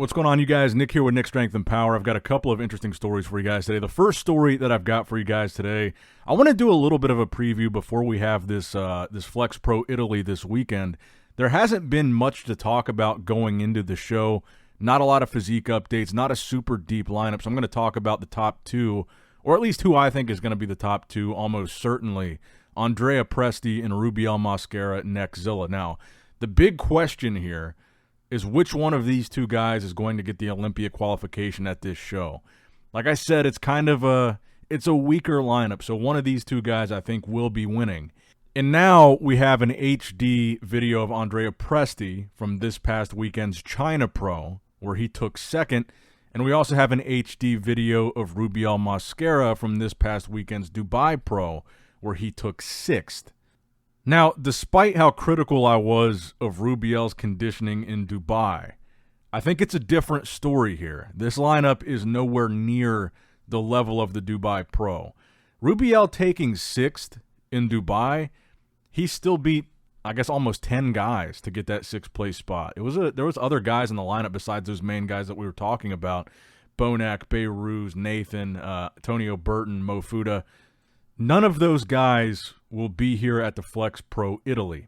what's going on, you guys? Nick here with Nick Strength and Power. I've got a couple of interesting stories for you guys today. The first story that I've got for you guys today, I want to do a little bit of a preview before we have this this Flex Pro Italy this weekend. There hasn't been much to talk about going into the show. Not a lot of physique updates, not a super deep lineup. So I'm going to talk about the top two, or at least who I think is going to be the top two, almost certainly. Andrea Presti and Rubiel Mosquera Neckzilla. Now, the big question here is which one of these two guys is going to get the Olympia qualification at this show. Like I said, it's kind of a weaker lineup, so one of these two guys I think will be winning. And now we have an HD video of Andrea Presti from this past weekend's China Pro, where he took second, and we also have an HD video of Rubiel Mosquera from this past weekend's Dubai Pro, where he took sixth. Now, despite how critical I was of Rubiel's conditioning in Dubai, I think it's a different story here. This lineup is nowhere near the level of the Dubai Pro. Rubiel taking sixth in Dubai, he still beat, I guess, almost 10 guys to get that sixth place spot. There was other guys in the lineup besides those main guys that we were talking about. Bonac, Beirut, Nathan, Antonio Burton, Mofuda. None of those guys will be here at the Flex Pro Italy.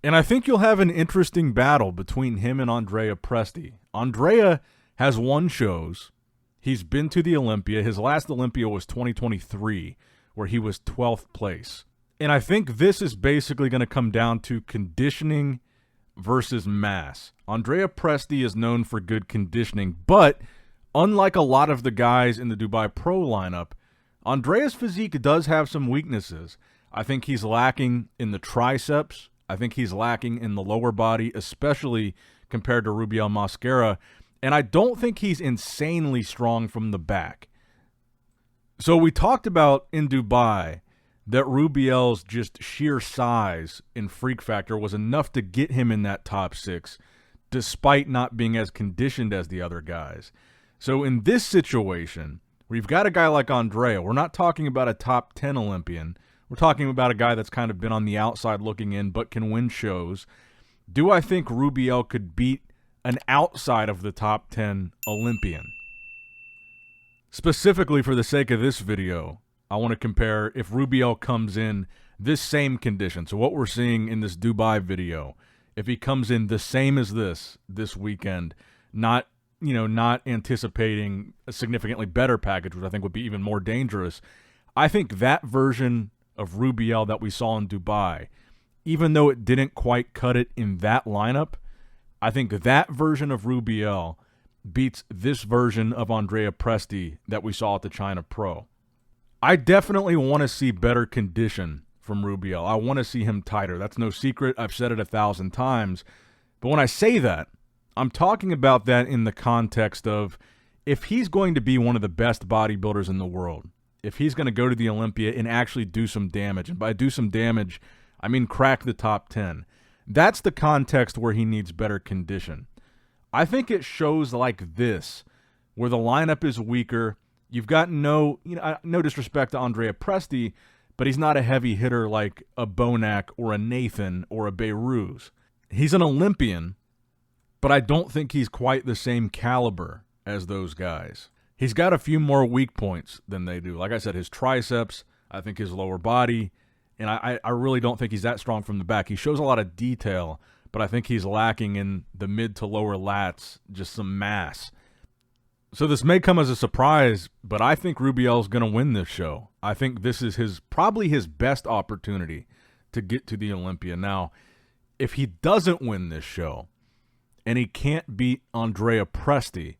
And I think you'll have an interesting battle between him and Andrea Presti. Andrea has won shows. He's been to the Olympia. His last Olympia was 2023, where he was 12th place. And I think this is basically going to come down to conditioning versus mass. Andrea Presti is known for good conditioning, but unlike a lot of the guys in the Dubai Pro lineup, Andrea's physique does have some weaknesses. I think he's lacking in the triceps. I think he's lacking in the lower body, especially compared to Rubiel Mosquera. And I don't think he's insanely strong from the back. So we talked about in Dubai that Rubiel's just sheer size and freak factor was enough to get him in that top six, despite not being as conditioned as the other guys. So in this situation, we've got a guy like Andrea. We're not talking about a top 10 Olympian. We're talking about a guy that's kind of been on the outside looking in but can win shows. Do I think Rubiel could beat an outside of the top 10 Olympian? Specifically for the sake of this video, I want to compare if Rubiel comes in this same condition. So what we're seeing in this Dubai video, if he comes in the same as this weekend, not anticipating a significantly better package, which I think would be even more dangerous. I think that version of Rubiel that we saw in Dubai, even though it didn't quite cut it in that lineup, I think that version of Rubiel beats this version of Andrea Presti that we saw at the China Pro. I definitely want to see better condition from Rubiel. I want to see him tighter. That's no secret. I've said it 1,000 times. But when I say that, I'm talking about that in the context of if he's going to be one of the best bodybuilders in the world, if he's going to go to the Olympia and actually do some damage, and by do some damage, I mean crack the top 10, that's the context where he needs better condition. I think it shows like this, where the lineup is weaker. You've got no disrespect to Andrea Presti, but he's not a heavy hitter like a Bonac or a Nathan or a Beirut. He's an Olympian, but I don't think he's quite the same caliber as those guys. He's got a few more weak points than they do. Like I said, his triceps, I think his lower body, and I really don't think he's that strong from the back. He shows a lot of detail, but I think he's lacking in the mid to lower lats, just some mass. So this may come as a surprise, but I think Rubiel's going to win this show. I think this is probably his best opportunity to get to the Olympia. Now, if he doesn't win this show, and he can't beat Andrea Presti,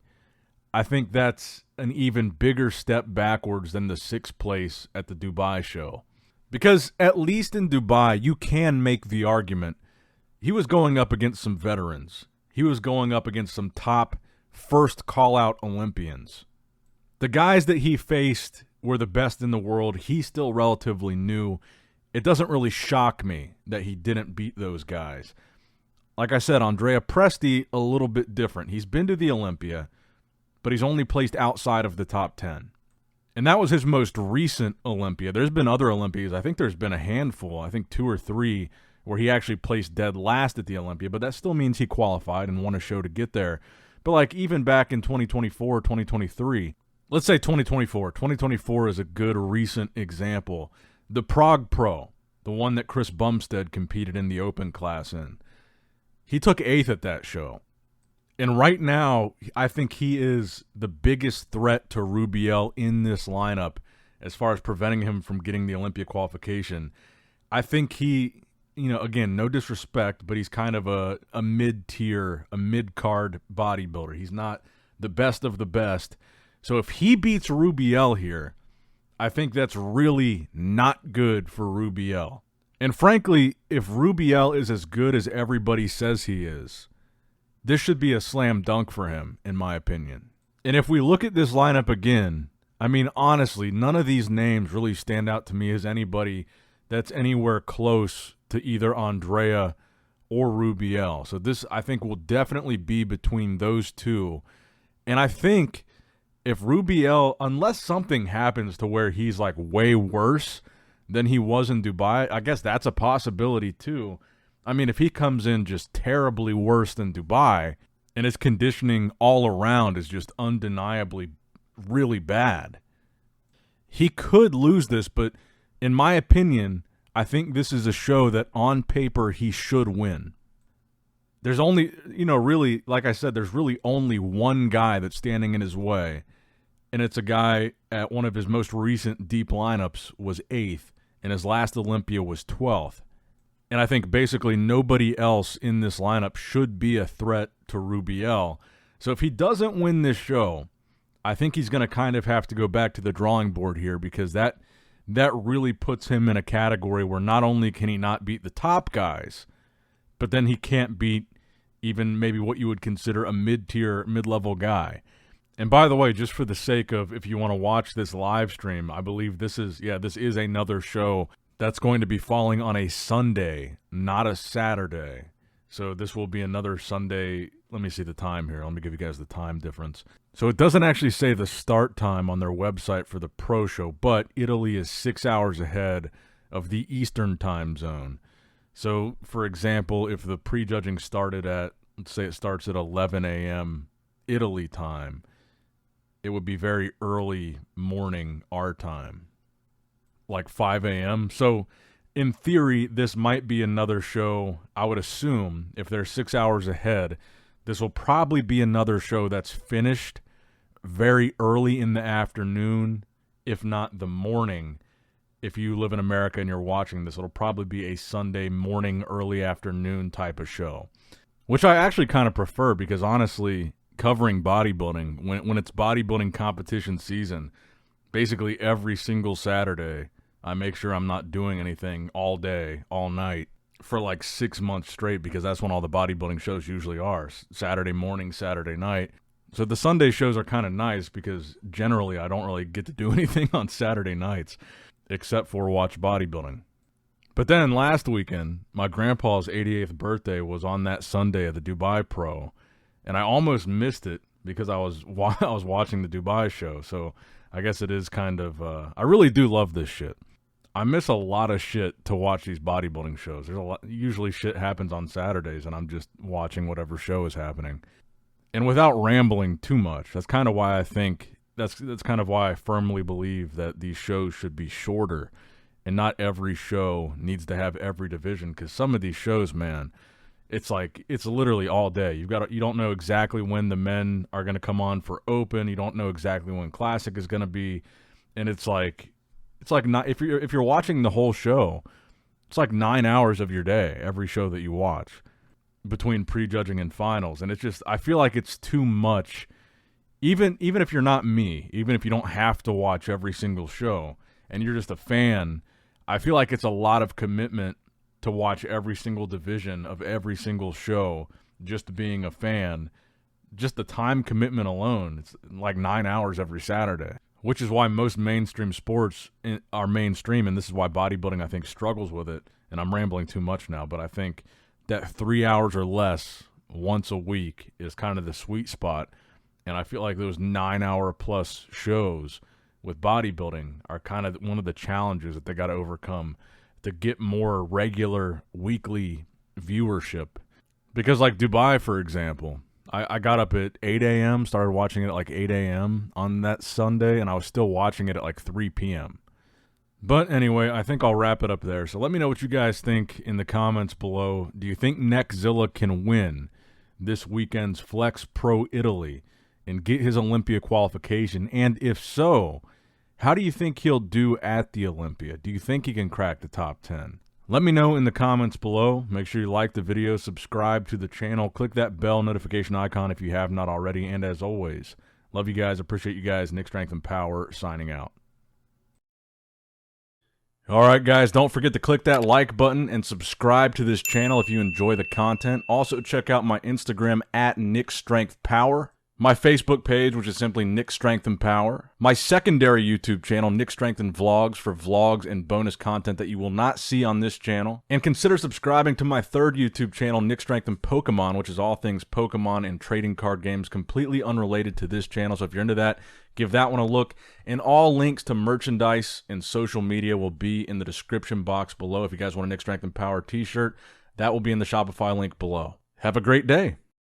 I think that's an even bigger step backwards than the sixth place at the Dubai show. Because at least in Dubai, you can make the argument he was going up against some veterans. He was going up against some top first call-out Olympians. The guys that he faced were the best in the world. He's still relatively new. It doesn't really shock me that he didn't beat those guys. Like I said, Andrea Presti, a little bit different. He's been to the Olympia, but he's only placed outside of the top 10. And that was his most recent Olympia. There's been other Olympias. I think there's been a handful, I think 2 or 3, where he actually placed dead last at the Olympia, but that still means he qualified and won a show to get there. But like even back in 2024, 2023, let's say 2024. 2024 is a good recent example. The Prague Pro, the one that Chris Bumstead competed in the open class in, he took 8th at that show. And right now, I think he is the biggest threat to Rubiel in this lineup as far as preventing him from getting the Olympia qualification. I think he, again, no disrespect, but he's kind of a mid-tier, a mid-card bodybuilder. He's not the best of the best. So if he beats Rubiel here, I think that's really not good for Rubiel. And frankly, if Rubiel is as good as everybody says he is, this should be a slam dunk for him, in my opinion. And if we look at this lineup again, I mean, honestly, none of these names really stand out to me as anybody that's anywhere close to either Andrea or Rubiel. So this, I think, will definitely be between those two. And I think if Rubiel, unless something happens to where he's like way worse than he was in Dubai, I guess that's a possibility too. I mean, if he comes in just terribly worse than Dubai and his conditioning all around is just undeniably really bad, he could lose this. But in my opinion, I think this is a show that on paper he should win. There's only, really, like I said, there's really only one guy that's standing in his way. And it's a guy at one of his most recent deep lineups was 8th, and his last Olympia was 12th. And I think basically nobody else in this lineup should be a threat to Rubiel. So if he doesn't win this show, I think he's going to kind of have to go back to the drawing board here, because that really puts him in a category where not only can he not beat the top guys, but then he can't beat even maybe what you would consider a mid-tier, mid-level guy. And by the way, just for the sake of, if you want to watch this live stream, I believe this is another show that's going to be falling on a Sunday, not a Saturday. So this will be another Sunday. Let me see the time here. Let me give you guys the time difference. So it doesn't actually say the start time on their website for the pro show, but Italy is 6 hours ahead of the Eastern time zone. So, for example, if the prejudging started at, let's say it starts at 11 a.m. Italy time, it would be very early morning our time, like 5 a.m. So, in theory, this might be another show. I would assume if they're 6 hours ahead, this will probably be another show that's finished very early in the afternoon, if not the morning. If you live in America and you're watching this, it'll probably be a Sunday morning, early afternoon type of show, which I actually kind of prefer, because honestly, covering bodybuilding, when it's bodybuilding competition season, basically every single Saturday, I make sure I'm not doing anything all day, all night for like 6 months straight, because that's when all the bodybuilding shows usually are, Saturday morning, Saturday night. So the Sunday shows are kind of nice, because generally I don't really get to do anything on Saturday nights except for watch bodybuilding. But then last weekend, my grandpa's 88th birthday was on that Sunday of the Dubai Pro, and I almost missed it because I was watching the Dubai show. So I guess it is kind of, I really do love this shit. I miss a lot of shit to watch these bodybuilding shows. There's a lot, usually shit happens on Saturdays, and I'm just watching whatever show is happening. And without rambling too much, that's kind of why I think, that's kind of why I firmly believe that these shows should be shorter, and not every show needs to have every division, because some of these shows, man, it's like, it's literally all day. You don't know exactly when the men are going to come on for open. You don't know exactly when classic is going to be, and it's like not, if you're watching the whole show, it's like 9 hours of your day every show that you watch between prejudging and finals. And it's just, I feel like it's too much. Even if you're not me, even if you don't have to watch every single show and you're just a fan, I feel like it's a lot of commitment to watch every single division of every single show, just being a fan. Just the time commitment alone, it's like 9 hours every Saturday, which is why most mainstream sports are mainstream, and this is why bodybuilding, I think, struggles with it. And I'm rambling too much now, but I think that 3 hours or less once a week is kind of the sweet spot. And I feel like those 9 hour plus shows with bodybuilding are kind of one of the challenges that they got to overcome to get more regular weekly viewership. Because like Dubai, for example, I got up at 8 a.m., started watching it at like 8 a.m. on that Sunday, and I was still watching it at like 3 p.m. But anyway, I think I'll wrap it up there. So let me know what you guys think in the comments below. Do you think Neckzilla can win this weekend's Flex Pro Italy and get his Olympia qualification? And if so, how do you think he'll do at the Olympia? Do you think he can crack the top 10? Let me know in the comments below. Make sure you like the video, subscribe to the channel, click that bell notification icon if you have not already. And as always, love you guys, appreciate you guys. Nick Strength and Power signing out. All right, guys, don't forget to click that like button and subscribe to this channel if you enjoy the content. Also, check out my Instagram at Nick Strength Power, my Facebook page, which is simply Nick Strength and Power, my secondary YouTube channel, Nick Strength and Vlogs, for vlogs and bonus content that you will not see on this channel. And consider subscribing to my third YouTube channel, Nick Strength and Pokemon, which is all things Pokemon and trading card games, completely unrelated to this channel. So if you're into that, give that one a look. And all links to merchandise and social media will be in the description box below. If you guys want a Nick Strength and Power t-shirt, that will be in the Shopify link below. Have a great day.